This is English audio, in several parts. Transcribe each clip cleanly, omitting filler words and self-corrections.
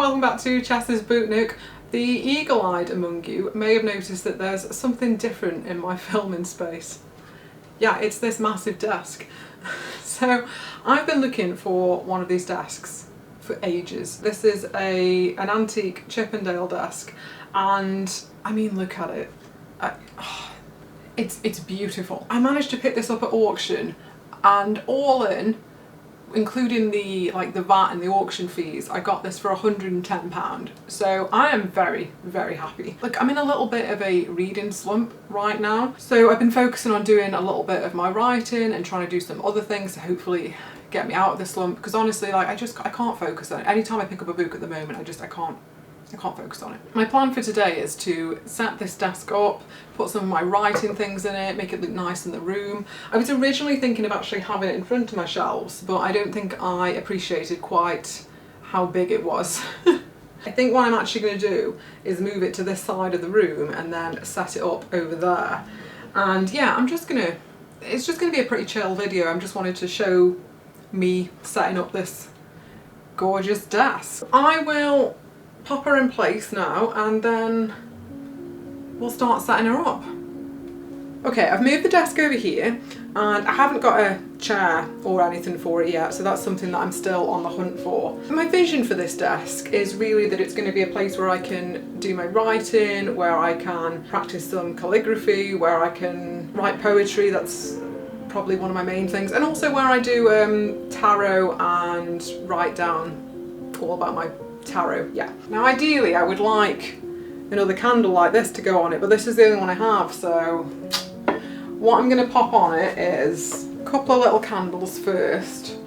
welcome back to Chess's Boot Nook. The eagle-eyed among you may have noticed that there's something different in my filming space. Yeah, it's this massive desk. So I've been looking for one of these desks for ages. This is an antique Chippendale desk, and I mean, look at it. It's beautiful. I managed to pick this up at auction, and all in, including the VAT and the auction fees, I got this for £110. So I am very, very happy. Like, I'm in a little bit of a reading slump right now. So I've been focusing on doing a little bit of my writing and trying to do some other things to hopefully get me out of this slump. Because honestly, like, I can't focus on it. Anytime I pick up a book at the moment, I can't focus on it. My plan for today is to set this desk up, put some of my writing things in it, make it look nice in the room. I was originally thinking of actually having it in front of my shelves, but I don't think I appreciated quite how big it was. I think what I'm actually going to do is move it to this side of the room and then set it up over there. And yeah, it's just gonna be a pretty chill video. I'm just wanted to show me setting up this gorgeous desk. I will pop her in place now and then we'll start setting her up. Okay, I've moved the desk over here and I haven't got a chair or anything for it yet, so that's something that I'm still on the hunt for. My vision for this desk is really that it's going to be a place where I can do my writing, where I can practice some calligraphy, where I can write poetry. That's probably one of my main things, and also where I do tarot and write down all about my tarot. Yeah. Now ideally I would like another candle like this to go on it, but this is the only one I have, so what I'm going to pop on it is a couple of little candles first.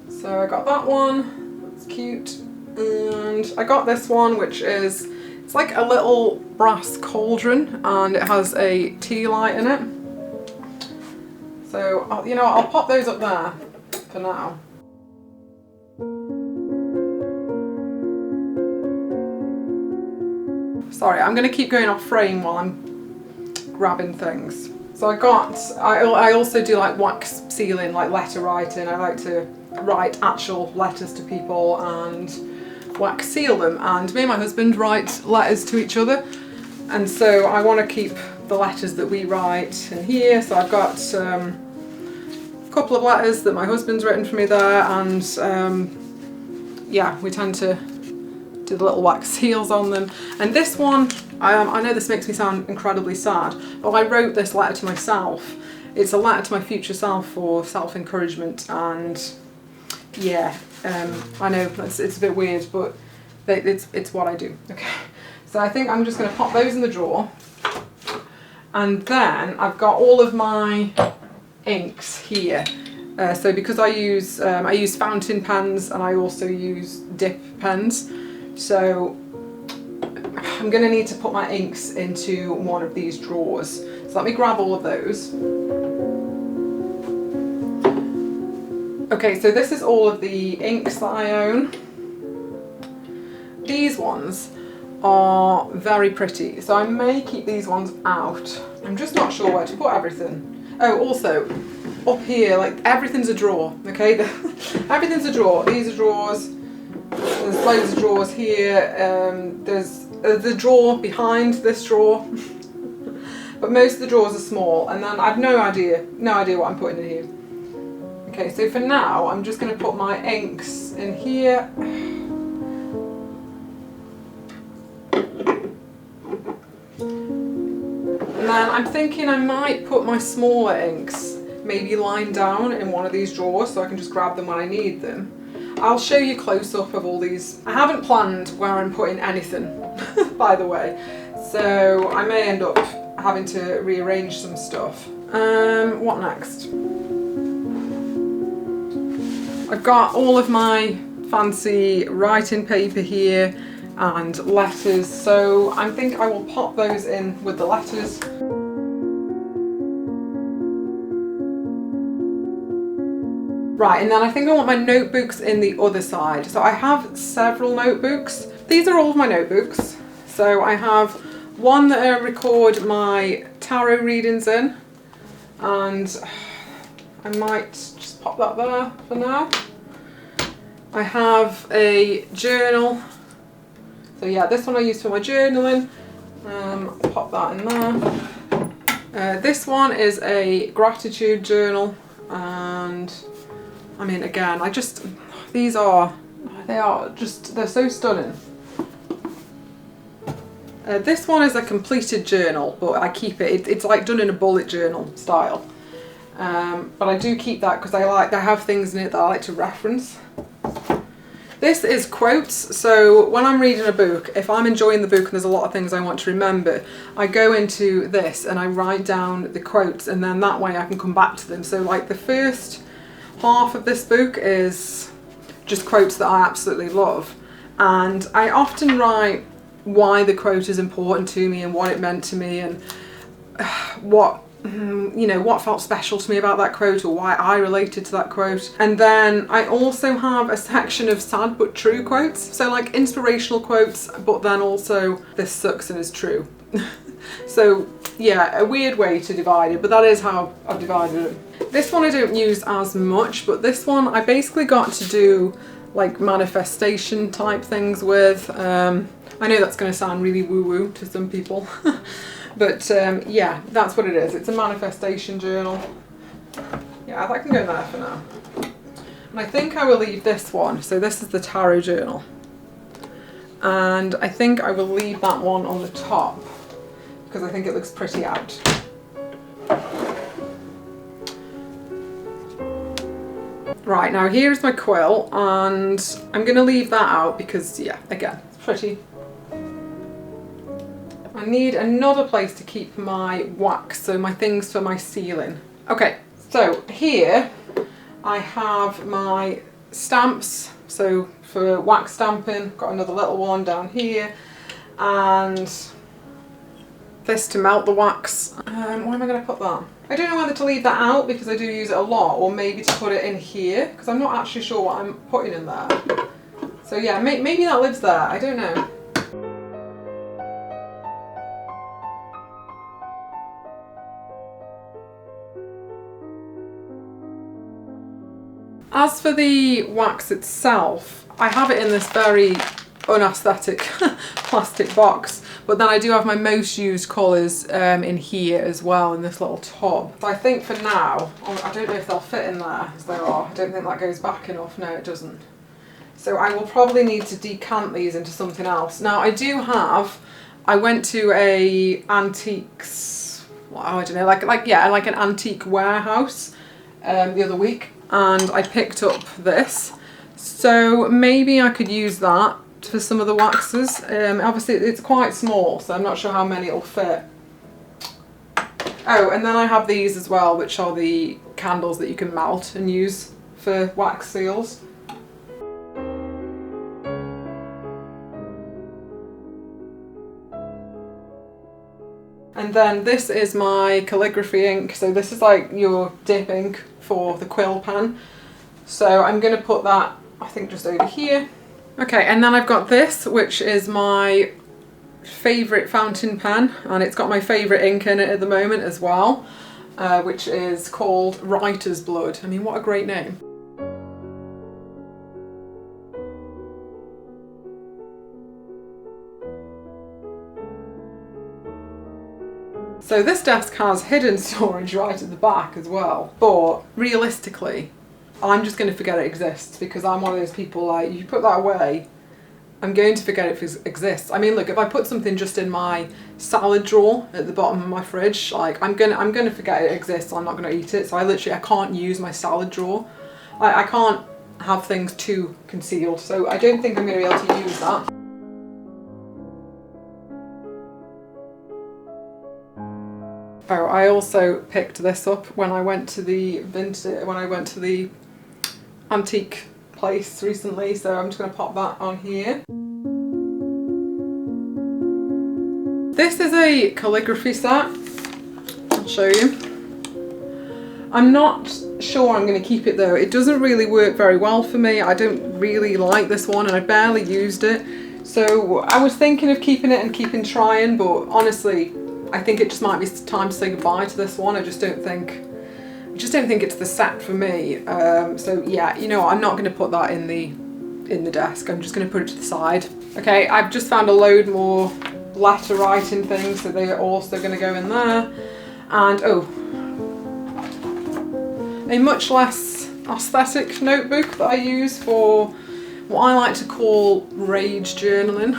So I got that one, that's cute, and I got this one, which is, it's like a little brass cauldron and it has a tea light in it. So you know, I'll pop those up there for now. Sorry, I'm going to keep going off frame while I'm grabbing things. So I also do like wax sealing, like letter writing. I like to write actual letters to people and wax seal them. And me and my husband write letters to each other. And so I want to keep the letters that we write in here. So I've got a couple of letters that my husband's written for me there. And yeah, we tend to do the little wax seals on them. And this one, I know this makes me sound incredibly sad, but I wrote this letter to myself. It's a letter to my future self for self-encouragement, and yeah, I know it's a bit weird, but it's what I do. Okay, so I think I'm just going to pop those in the drawer, and then I've got all of my inks here. So because I use fountain pens and I also use dip pens, so I'm going to need to put my inks into one of these drawers. So let me grab all of those. Okay, so this is all of the inks that I own. These ones are very pretty, so I may keep these ones out. I'm just not sure where to put everything. Oh, also, up here, like, everything's a drawer, okay? Everything's a drawer. These are drawers. There's loads of drawers here. There's the drawer behind this drawer. But most of the drawers are small, and then I've no idea what I'm putting in here. Okay, so for now, I'm just going to put my inks in here. And then I'm thinking I might put my smaller inks maybe lying down in one of these drawers so I can just grab them when I need them. I'll show you close up of all these. I haven't planned where I'm putting anything, by the way, so I may end up having to rearrange some stuff. What next? I've got all of my fancy writing paper here and letters, so I think I will pop those in with the letters. Right, and then I think I want my notebooks in the other side. So I have several notebooks. These are all of my notebooks. So I have one that I record my tarot readings in, and I might just pop that there for now. I have a journal So yeah, this one I use for my journaling. Pop that in there. This one is a gratitude journal, and I mean, again, they're so stunning. This one is a completed journal, but I keep it. It's like done in a bullet journal style. But I do keep that because I have things in it that I like to reference. This is quotes, so when I'm reading a book, if I'm enjoying the book and there's a lot of things I want to remember, I go into this and I write down the quotes, and then that way I can come back to them. So like the first half of this book is just quotes that I absolutely love, and I often write why the quote is important to me and what it meant to me, and what felt special to me about that quote, or why I related to that quote. And then I also have a section of sad but true quotes, so like inspirational quotes, but then also this sucks and is true. So yeah, a weird way to divide it, but that is how I've divided it. This one I don't use as much, but this one I basically got to do like manifestation type things with. I know that's going to sound really woo-woo to some people. But yeah, that's what it is. It's a manifestation journal. Yeah, that can go there for now. And I think I will leave this one. So this is the tarot journal. And I think I will leave that one on the top because I think it looks pretty out. Right, now here's my quill, and I'm going to leave that out because, yeah, again, it's pretty. I need another place to keep my wax, so my things for my ceiling. Okay, so here I have my stamps, so for wax stamping, got another little one down here, and this to melt the wax. Where am I going to put that? I don't know whether to leave that out because I do use it a lot, or maybe to put it in here because I'm not actually sure what I'm putting in there. So yeah, maybe that lives there, I don't know. As for the wax itself, I have it in this very unaesthetic plastic box, but then I do have my most used colours in here as well, in this little tub. So I think for now, I don't know if they'll fit in there as they are. I don't think that goes back enough. No, it doesn't. So I will probably need to decant these into something else. Now I went to a antiques, well, I don't know, like an antique warehouse the other week, and I picked up this. So maybe I could use that for some of the waxes. Obviously it's quite small, so I'm not sure how many it'll fit. Oh, and then I have these as well, which are the candles that you can melt and use for wax seals. And then this is my calligraphy ink, so this is like your dip ink for the quill pen. So I'm going to put that, I think, just over here. Okay, and then I've got this, which is my favourite fountain pen, and it's got my favourite ink in it at the moment as well, which is called Writer's Blood. I mean, what a great name. So this desk has hidden storage right at the back as well, but realistically, I'm just going to forget it exists because I'm one of those people, like, you put that away, I'm going to forget it exists. I mean, look, if I put something just in my salad drawer at the bottom of my fridge, like, I'm gonna forget it exists. I'm not gonna eat it. So I can't use my salad drawer. I can't have things too concealed. So I don't think I'm gonna be able to use that. Oh, I also picked this up when I went to the antique place recently, so I'm just going to pop that on here. This is a calligraphy set. I'll show you. I'm not sure I'm going to keep it though. It doesn't really work very well for me. I don't really like this one and I barely used it. So I was thinking of keeping it and keeping trying, but honestly, I think it just might be time to say goodbye to this one. I just don't think it's the set for me. So yeah, you know what, I'm not going to put that in the desk. I'm just going to put it to the side. Okay, I've just found a load more letter writing things, so they are also going to go in there. And oh, a much less aesthetic notebook that I use for what I like to call rage journaling.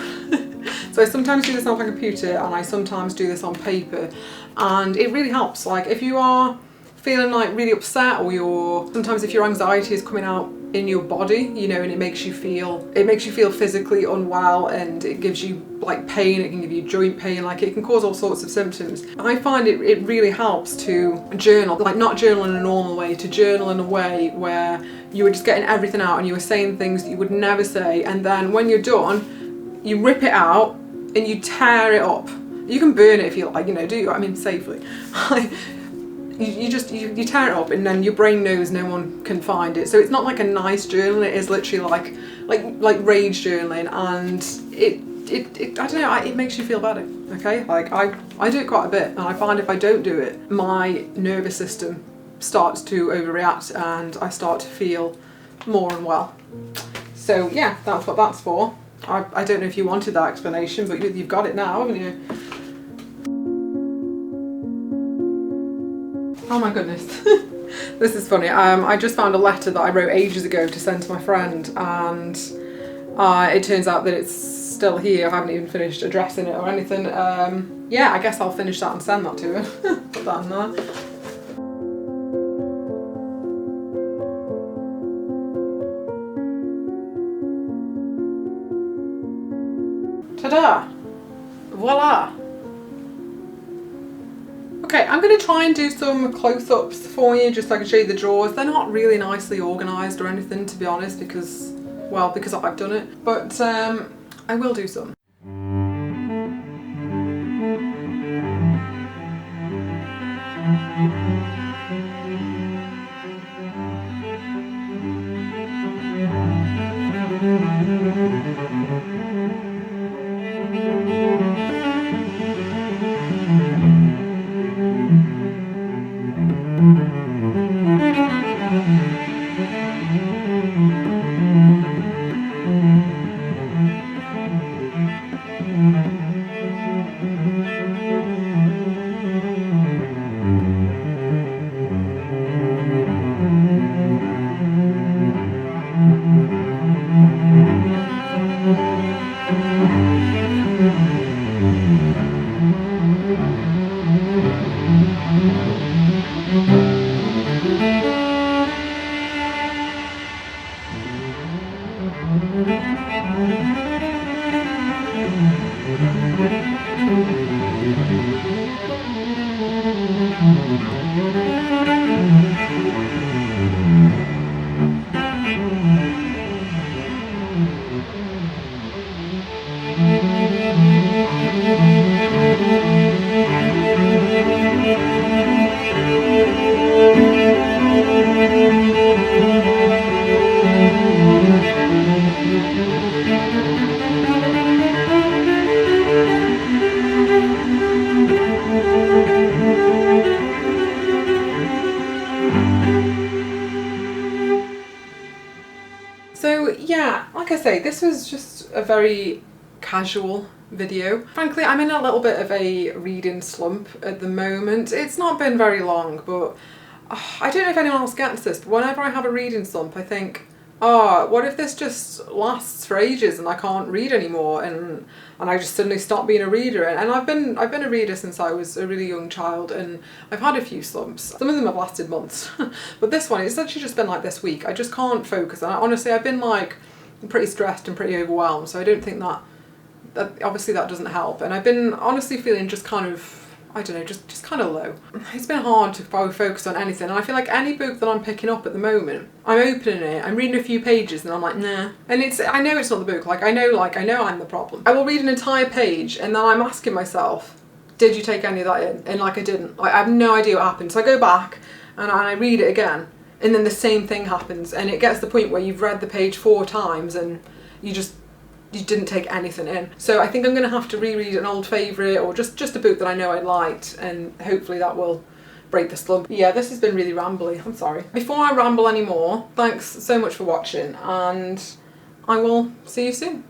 So I sometimes do this on my computer and I sometimes do this on paper, and it really helps. Like if you are feeling like really upset, or sometimes if your anxiety is coming out in your body, you know, and it makes you feel physically unwell, and it gives you like pain, it can give you joint pain, like it can cause all sorts of symptoms. I find it really helps to journal, like not journal in a normal way, to journal in a way where you were just getting everything out and you were saying things that you would never say, and then when you're done, you rip it out and you tear it up. You can burn it if you like, you know, do you? I mean, safely. You tear it up, and then your brain knows no one can find it. So it's not like a nice journal. It is literally like rage journaling, and it I don't know. It makes you feel better. Okay, like I do it quite a bit, and I find if I don't do it, my nervous system starts to overreact, and I start to feel more unwell. So yeah, that's what that's for. I don't know if you wanted that explanation, but you've got it now, haven't you? Oh my goodness. This is funny. I just found a letter that I wrote ages ago to send to my friend, and it turns out that it's still here. I haven't even finished addressing it or anything. Yeah, I guess I'll finish that and send that to her. Put that in there. Ta-da! Voila! Okay, I'm going to try and do some close-ups for you, just so I can show you the drawers. They're not really nicely organised or anything, to be honest, because I've done it. But I will do some. So yeah, like I say, this was just a very casual video. Frankly, I'm in a little bit of a reading slump at the moment. It's not been very long, but I don't know if anyone else gets this, but whenever I have a reading slump, I think, oh, what if this just lasts for ages and I can't read anymore, and I just suddenly stop being a reader? And I've been a reader since I was a really young child, and I've had a few slumps. Some of them have lasted months, but this one, it's actually just been like this week. I just can't focus, and honestly, I've been like pretty stressed and pretty overwhelmed, so I don't think that obviously that doesn't help. And I've been honestly feeling just kind of, I don't know, just kind of low. It's been hard to focus on anything, and I feel like any book that I'm picking up at the moment, I'm opening it, I'm reading a few pages, and I'm like, nah. And I know it's not the book, I know I'm the problem. I will read an entire page, and then I'm asking myself, did you take any of that in? And like I didn't. Like I have no idea what happened. So I go back, and I read it again, and then the same thing happens, and it gets to the point where you've read the page 4 times, and you didn't take anything in. So I think I'm going to have to reread an old favourite, or just a book that I know I liked, and hopefully that will break the slump. Yeah, this has been really rambly, I'm sorry. Before I ramble anymore, thanks so much for watching, and I will see you soon.